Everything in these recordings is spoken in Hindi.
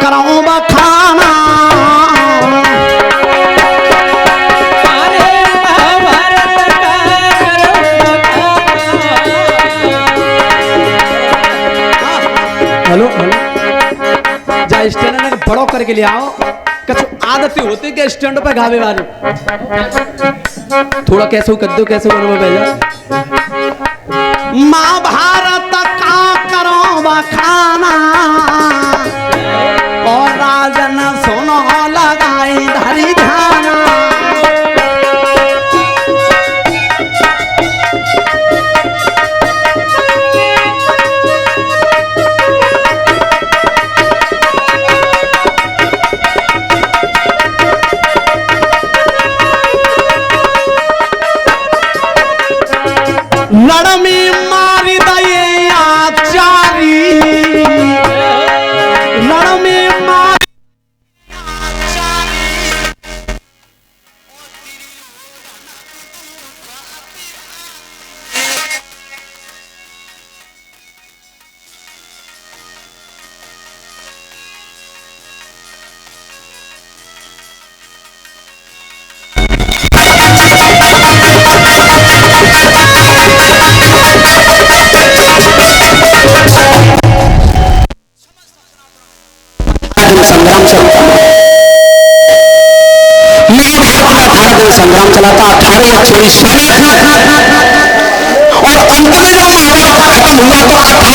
करूं बखाना। हेलो जा स्टैंड ने बड़ो करके ले आओ। कछु आदत होती के स्टैंड पे गावे वाली थोड़ा कैसे कद्दू कैसे बनवा भेजा। महाभारत का करो बखाना और राजन सुनो लगाई धरी ध्याना। लड़मी मारी दये आचारी, लड़मी मारी संग्राम चला था 18 या 24 और अंग्रेजों का राज खत्म हुआ तो 18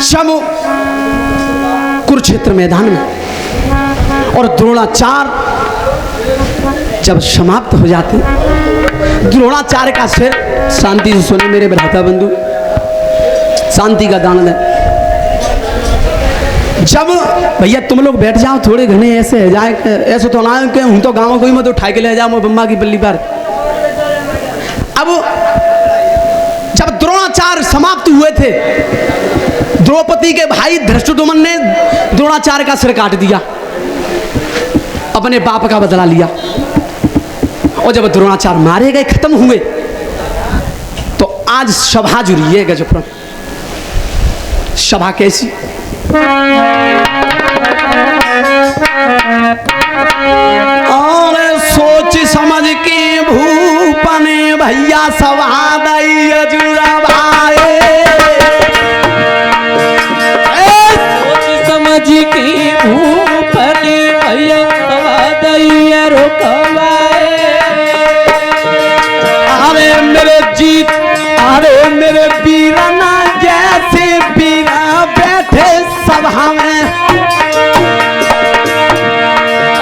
शमु कुरुक्षेत्र मैदान में और द्रोणाचार्य जब समाप्त हो जाते, द्रोणाचार्य का सिर शांति से सुने मेरे भ्राता बंधु, शांति का दान है। जब भैया तुम लोग बैठ जाओ थोड़े घने ऐसे है जाए, ऐसे तो ना कि हूं तो गाँव कोई मत उठा के ले जाओ बम्मा की बल्ली पर। अब जब द्रोणाचार्य समाप्त हुए थे, द्रौपदी के भाई धृष्टद्युम्न ने द्रोणाचार्य का सिर काट दिया, अपने पाप का बदला लिया। और जब द्रोणाचार्य मारे गए, खत्म हुए, तो आज सभा जुड़ी है गजपुर। सभा कैसी? और सोच समझ के भूपने भैया सभा दई अजुरा भाई, सोच समझ के भूपने भैया सभा दई रुकवाए। अरे मेरे जीत, अरे मेरे वीरना जैसे वीरा बैठे सभा में,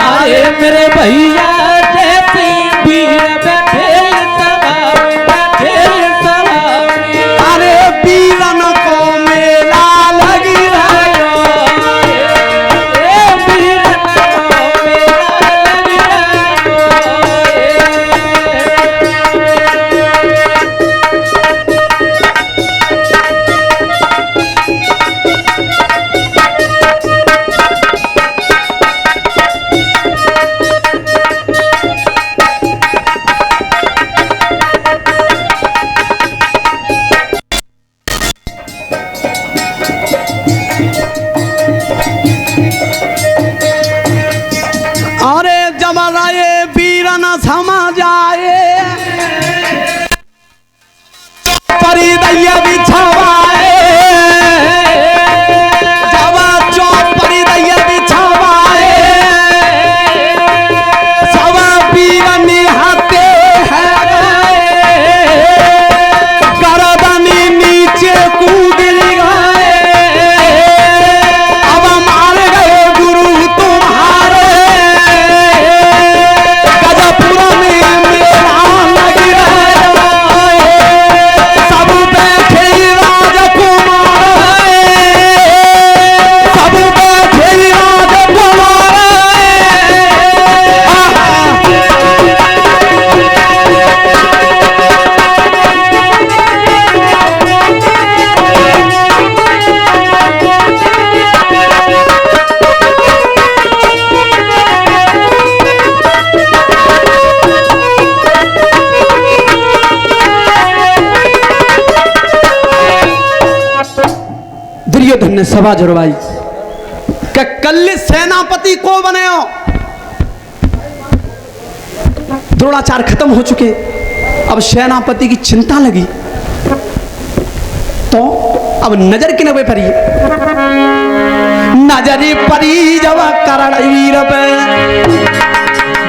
अरे मेरे भैया जैसे वीर बैठे सभा में, बैठे सभा में। दुर्योधन ने सभा जुड़वाई कि कल सेनापति को बने हो। द्रोणाचार्य खत्म हो चुके, अब सेनापति की चिंता लगी, तो अब नजर किन पे पड़ी, नजरी परी जब करण वीर पे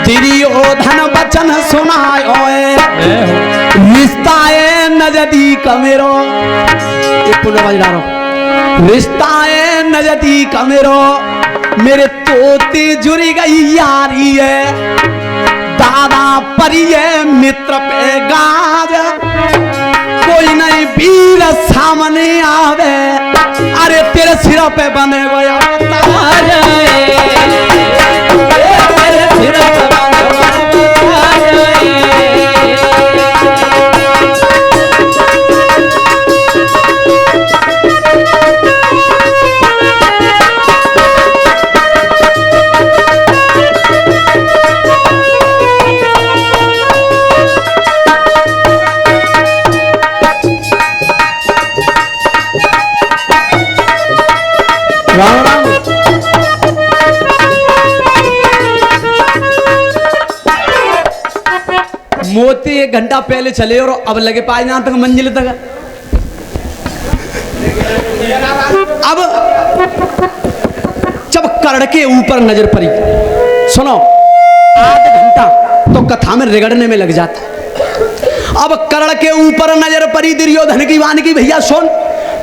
दुर्योधन वचन सुनायो रिश्ता है नजदी कमेरो, रिश्ता है नजदी कमेरो, मेरे तोते जुड़ी गई यारी है, दादा परिये मित्र पे गाज, कोई नहीं वीर सामने आवे, अरे तेरे सिर पे बने गया ताज, तेरे सिर पे बने मोती 1 घंटा पहले चले और अब लगे पाए यहां तक मंजिल तक। अब जब कर्ण के ऊपर नजर पड़ी, सुनो, आध घंटा तो कथा में रिगड़ने में लग जाता। अब कर्ण के ऊपर नजर पड़ी दुर्योधन की वाणी की, भैया सुन,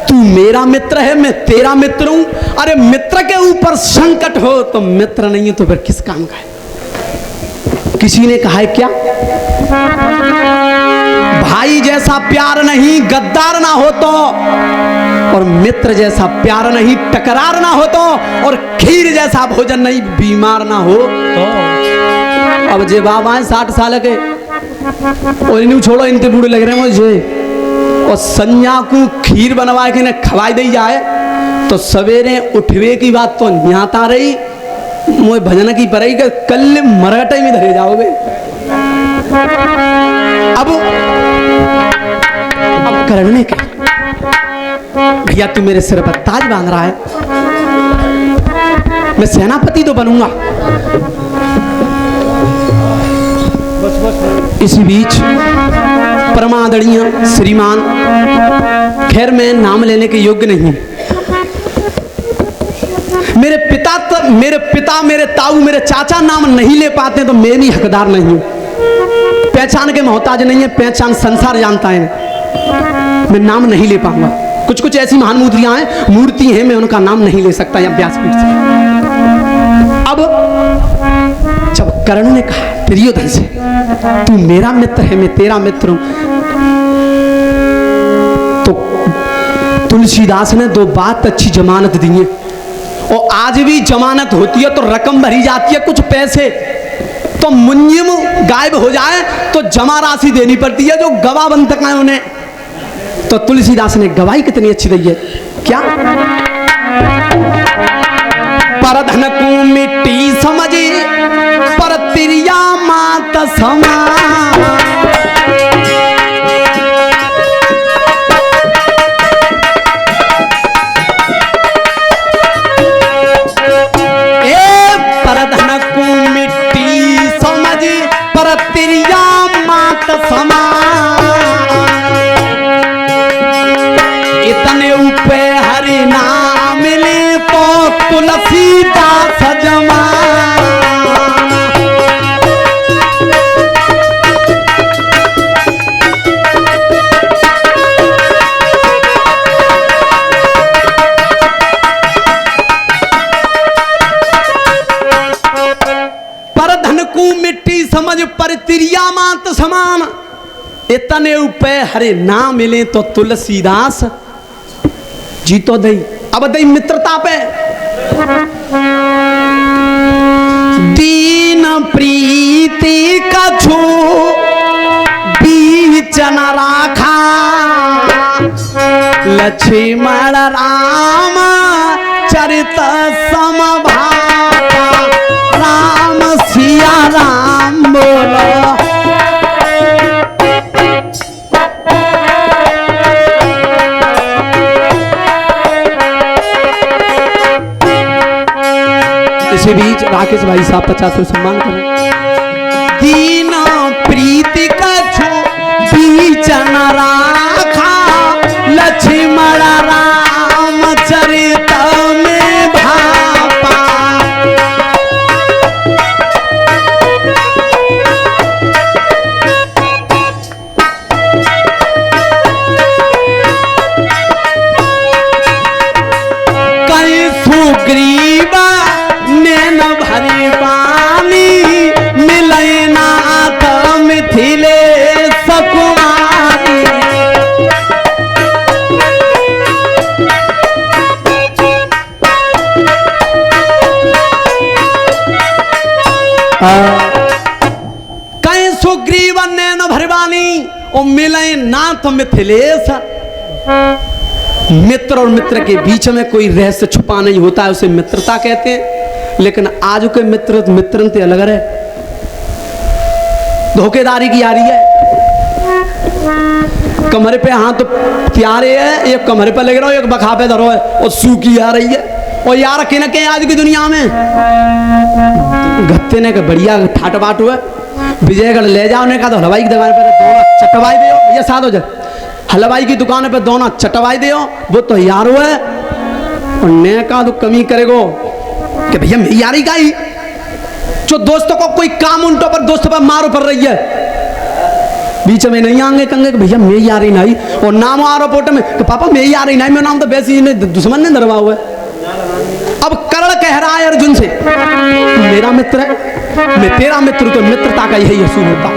तू मेरा मित्र है, मैं तेरा मित्र हूं, अरे मित्र के ऊपर संकट हो तो मित्र नहीं है तो फिर किस काम का है। किसी ने कहा है क्या, भाई जैसा प्यार नहीं गद्दार ना हो तो, और मित्र जैसा प्यार नहीं टकरार ना हो तो, और खीर जैसा भोजन नहीं बीमार ना हो तो। अब जे बाबा है 60 साल के, और इन्हें छोड़ो, इनते बूढ़े लग रहे हैं मुझे, और संज्ञा को खीर बनवा के ने खवाई दी जाए तो सवेरे उठवे की बात तो न्याता रही, मोए भजन की पड़ेगी कि कल मराठा में धरे जाओगे। अब करने के भैया तू मेरे सिर पर ताज बांध रहा है, मैं सेनापति तो बनूंगा। इसी बीच परमादरणीय श्रीमान, खैर मैं नाम लेने के योग्य नहीं, मेरे पिता मेरे ताऊ मेरे चाचा नाम नहीं ले पाते तो मैं भी हकदार नहीं हूं। पहचान के मोहताज नहीं है, पहचान संसार जानता है, मैं नाम नहीं ले पाऊंगा। कुछ कुछ ऐसी महान मूर्ति हैं, मैं उनका नाम नहीं ले सकता यहाँ व्यासपीठ से। अब जब कर्ण ने कहा दुर्योधन से, तू मेरा मित्र है, मैं तेरा मित्र हूं, तो तुलसीदास ने 2 बात अच्छी जमानत दी है, और आज भी जमानत होती है तो रकम भरी जाती है, कुछ पैसे तो मुंजिम गायब हो जाए तो जमा राशि देनी पड़ती है, जो गवाह बन तक है उन्हें। तो तुलसीदास ने गवाही कितनी अच्छी दी है, क्या, पर धन को मिट्टी समझी पर तिरिया मात समा, इतने ऊपे हरि नाम मिले तो तुलसीदास जमा। पर धन को मिट्टी समझ पर तिरिया मात समान, इतने ऊपे हरे ना मिले तो तुलसीदास जी तो दई। अब दई मित्रता पे, दीन प्रीति का छो बीच न राखा, लक्ष्मण राम चरित समभाता, राम सिया राम बोलो। मुकेश भाई साहब 50 रुपये सम्मान करें। दीना प्रीति कछु बीचन राखा लक्ष्मण राम चरित में भापा। कहीं सुग्रीव नैन भरी बानी मिले नाथ मिथिलेश कुमारी। कहीं सुग्रीव नैन भरवानी और मिले नाथ मिथिलेश। मित्र और मित्र के बीच में कोई रहस्य छुपा नहीं होता है, उसे मित्रता कहते हैं। लेकिन आज के मित्रन से अलग है, धोखेदारी की आ रही है। कमरे पे हाथ तो प्यारे है, एक कमरे पे लग रहा हो, एक बखा पे धरो है और सूखी आ रही है। और यार के न के आज की दुनिया में गत्ते ने का बढ़िया ठाट बाट हुआ, विजयगढ़ ले जाओ ने कहा तो हलवाई की दुकान पर दोनों चटवाई दे, ये साथ हो जाए हलवाई की दुकान पे दोनों चटवाई दे, वो तो यार हुआ है। और ने कहा तो कमी करेगो कि भैया मेरी यारी का ही जो दोस्तों को कोई काम उल्टो पर दोस्तों पर मारो पड़ रही है, बीच में नहीं आएंगे कहेंगे कि भैया मेरी यारी नहीं। और नाम आ रहा पोटे में कि पापा मेरी यारी नहीं, मेरा नाम तो वैसे ही दुश्मन ने धरवा हुआ है। अब कर्ण कह रहा है अर्जुन से मेरा मित्र है, मैं तेरा मित्र, तो मित्रता का यही असूल होता।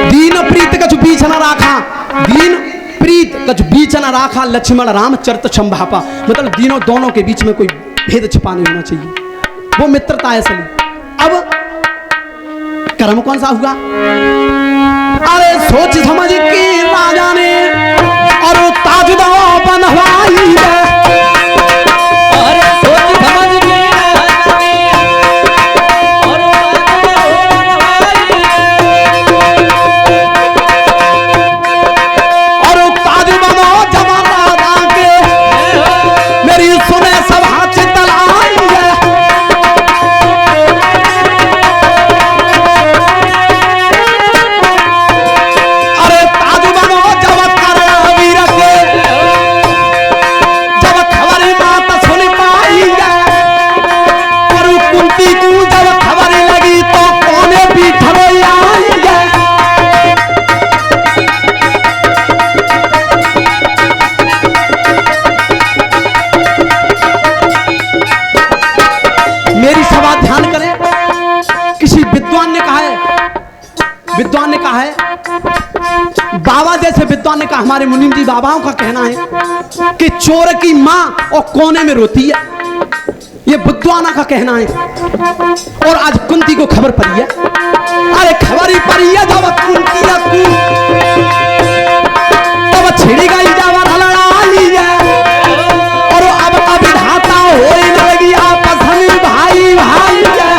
दीन प्रीत कछु बीच न राखा, दीन प्रीत कछु बीच न राखा लक्ष्मण राम चरित संभापा। मतलब दीनों दोनों के बीच में कोई भेद छिपा नहीं होना चाहिए, वो मित्रता है असली। अब कर्म कौन सा हुआ? अरे सोच समझ के राजा ने और ताजुदा बनवाई है। अरे सोच समझ के राजा ने और ताजुदा बनवाई है। जवान राजा के मेरी सुने सभा चितलाई है। विद्वान ने कहा है, बाबा जैसे विद्वान ने कहा, हमारे मुनीम जी बाबाओं का कहना है कि चोर की मां और कोने में रोती है, ये विद्वाना का कहना है। और आज कुंती को खबर पड़ी है, अरे खबर ही पड़ी है जब कुंती तब छिड़ी गई जब लड़ाई है। और अब विधाता हो लगी आपस में भाई भाई है।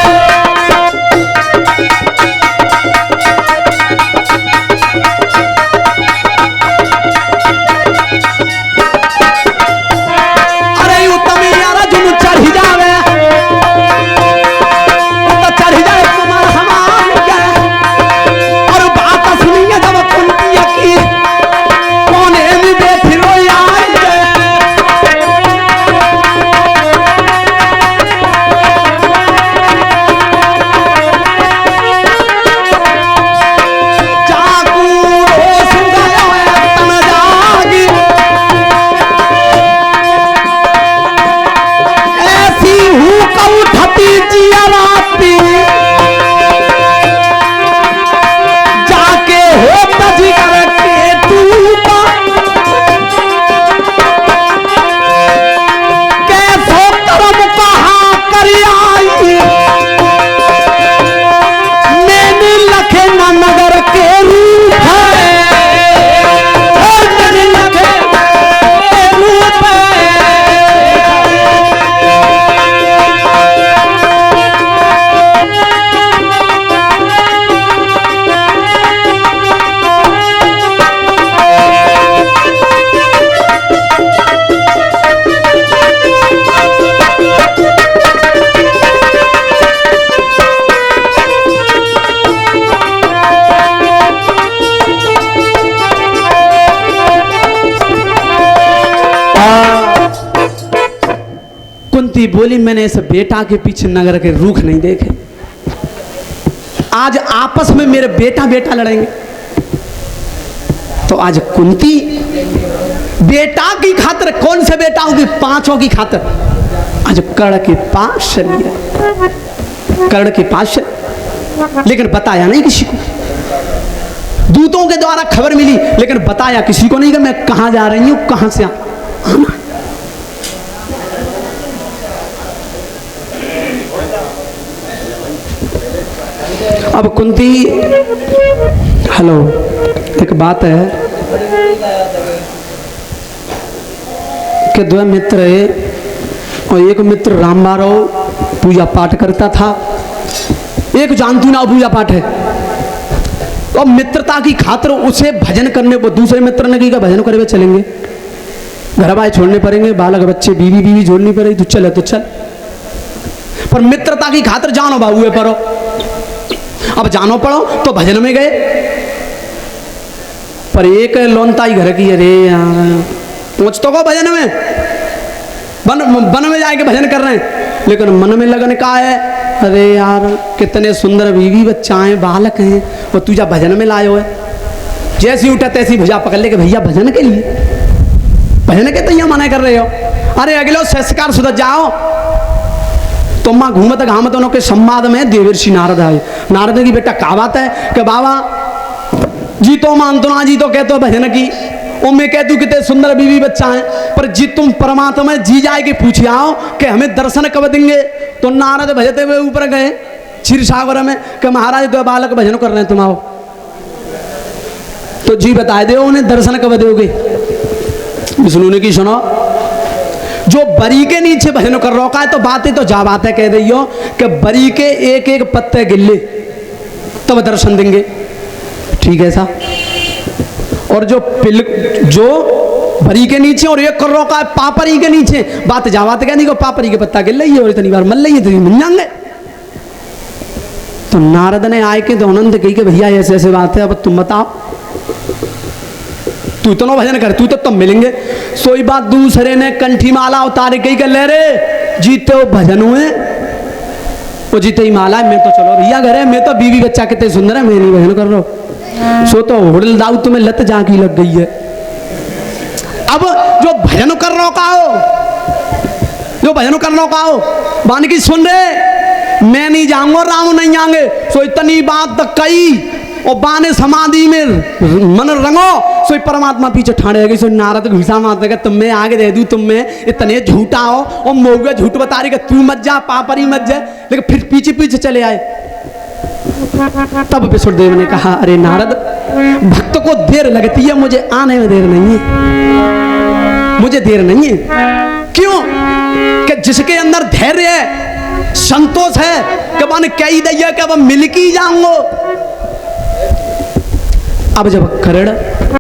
कोने में कुंती बोली मैंने इस बेटा के पीछे नगर के रूख नहीं देखे, आज आपस में मेरे बेटा बेटा लड़ेंगे। तो आज कुंती बेटा की खातिर, कौन से बेटा होगी, पांचों की खातिर आज कर्ण के पास चली है, कर्ण के पास चली। लेकिन बताया नहीं किसी को, दूतों के द्वारा खबर मिली लेकिन बताया किसी को नहीं कि मैं कहां जा रही हूं, कहां से आना। अब कुंती, हेलो, एक बात है कि दो मित्र है और एक मित्र रामबारो पूजा पाठ करता था, एक जानती ना पूजा पाठ है। और मित्रता की खातिर उसे भजन करने, वो दूसरे मित्र ने कहा भजन करे हुए चलेंगे, घर बार छोड़ने पड़ेंगे, बालक बच्चे बीवी बीवी जोड़नी पड़ेगी, तू चले तो चल। पर मित्रता की खातिर जानो बाबू पढ़ो। अब जानो पड़ो तो भजन में गए, पर एक लोनताई घर की, अरे यार पहुंच तो को भजन में, वन में जाके भजन कर रहे हैं, लेकिन मन में लगन का है, अरे यार कितने सुंदर बीवी बच्चा हैं, बालक हैं, और तुझा भजन में लायो है। जैसी उठा तैसी भुजा पकड़ ले के भैया भजन के लिए, भजन के तैयार मना कर रहे हो, अरे अगले संस्कार सुधर जाओ। तो माँ घूमत घामत उनके संवाद में देवर्षि नारद आए। नारद की बेटा का बात है कि बाबा जी तो मानतो ना, जी तो कहते हो भजन की, और मैं कहती हूँ कितने सुंदर बीवी बच्चा है, पर जी तुम परमात्मा जी जाए के पूछे आओ कि हमें दर्शन कब देंगे। तो नारद भजते हुए ऊपर गए क्षीर सागर में कि महाराज तो बालक भजन कर रहे हैं, तुम आओ। तो जी बताए दो उन्हें दर्शन कब दोगे। विष्णु ने की सुनो, जो बरी के नीचे भजन कर रखा है तो बातें तो जा बातें कह रही हो कि बरी के एक एक पत्ते गिल्ले तब दर्शन देंगे, ठीक है सा। और जो बरी के नीचे और एक कर रखा है पापरी के नीचे, बात जा बात कहने को पापरी के पत्ता गिल रही है और इतनी बार मल रही है तो मिल जाएंगे। तो नारद ने आए के तो आनंद कही कि भैया ऐसे ऐसे बात है, अब तुम बताओ, तू तो ना भजन कर, तू तो तब मिलेंगे। सोई बात दूसरे ने कंठी माला उतारे कही कर ले रे जीते हो भजन हुए, वो जीते ही माला है, मैं तो चलो भैया घर है, मैं तो बीवी बच्चा कितने सुंदर है, मैं नहीं भजन कर रहा हूं। सो तो होड़ल दाऊ तुम्हें लत जाकी लग गई है। अब जो भजन कर रहा का हो, जो भजन कर रहा का हो, बान की सुन रहे, मैं नहीं जाऊंगा राम नहीं आएंगे। सो इतनी बात तक कही और बाने समाधि में मन रंगो, सो परमात्मा पीछे ठाणे गई। सो नारद घुसा मारते का तुम्हें आगे दे दूं, तुम्हें इतने झूठा हो और मौगे झूठ बता रही कि तू मत जा पापरी मत जा, लेकिन फिर पीछे पीछे चले आए। तब विष्णुदेव ने कहा अरे नारद, भक्त को देर लगती है, मुझे आने में देर नहीं है, मुझे देर नहीं है। क्यों कि जिसके अंदर धैर्य है, संतोष है कि मैंने कही दैया कि अब मिल की जाऊंगा। अब जब करण